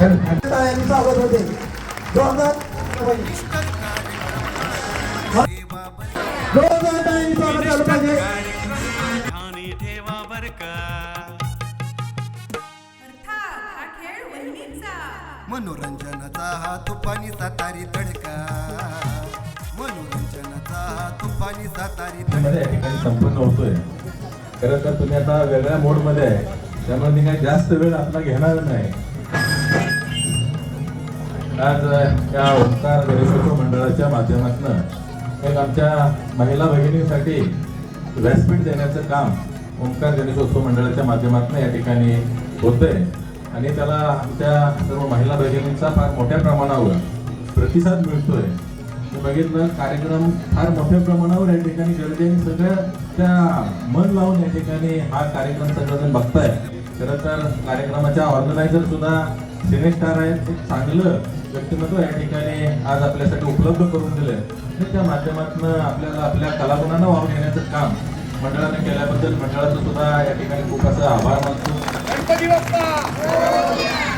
यांनी स्वागत होते जोरदार स्वागत झालं पाहिजे. मनोरंजनाचा हा तुफानी सातारी तडका, मनोरंजनाचा हा तुफानी सातारी या ठिकाणी संपन्न होतोय. खरं तर तुम्ही आता वेगळ्या मोड मध्ये आहे, त्यामुळे मी काही जास्त वेळ आपला घेणार नाही. आज या ओंकार गणेशोत्सव मंडळाच्या माध्यमातून एक आमच्या महिला भगिनींसाठी व्यासपीठ देण्याचं काम ओंकार गणेशोत्सव मंडळाच्या माध्यमातून या ठिकाणी होतंय आणि त्याला आमच्या सर्व महिला भगिनींचा फार मोठ्या प्रमाणावर प्रतिसाद मिळतोय. मी बघितलं कार्यक्रम फार मोठ्या प्रमाणावर या ठिकाणी गर्दी आणि सगळ्या त्या मन लावून या ठिकाणी हा कार्यक्रम सगळेजण बघताय. खरं तर कार्यक्रमाच्या ऑर्गनायझर सुद्धा सिनेस्टार आहेत, एक चांगलं व्यक्तिमत्व या ठिकाणी आज आपल्यासाठी उपलब्ध करून दिलंय. त्या माध्यमातून आपल्याला आपल्या कलागुणांना वाव देण्याचं काम मंडळाने केल्याबद्दल मंडळाचं सुद्धा या ठिकाणी खूप असं आभार मानतो.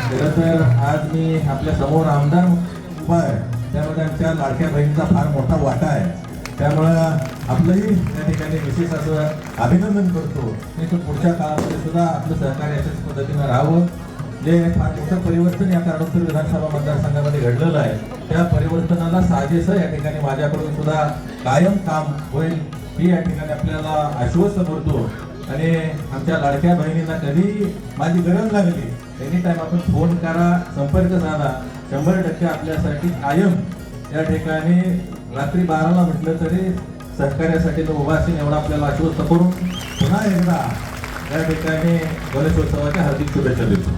खरं तर आज मी आपल्या समोर आमदार उभा आहे, त्यामध्ये आमच्या लाडक्या बहिणीचा फार मोठा वाटा आहे. त्यामुळं आपलंही त्या ठिकाणी विशेष असं अभिनंदन करतो. नाही पुढच्या काळामध्ये सुद्धा आपलं सहकार्य अशाच पद्धतीनं राहावं. जे फार मोठं परिवर्तन या कारणोत्तर विधानसभा मतदारसंघामध्ये घडलेलं आहे, त्या परिवर्तनाला साजेसं या ठिकाणी माझ्याकडून सुद्धा कायम काम होईल ही या ठिकाणी आपल्याला आश्वस्त करतो. आणि आमच्या लाडक्या बहिणींना कधी माझी गरज लागली एनी टाइम आपण फोन करा, संपर्क साधा. 100% आपल्यासाठी कायम या ठिकाणी रात्री 12ला म्हटलं तरी सहकार्यासाठी तो उभा असेल एवढा आपल्याला आश्वस्त करून पुन्हा एकदा या ठिकाणी गणेशोत्सवाच्या हार्दिक शुभेच्छा देतो.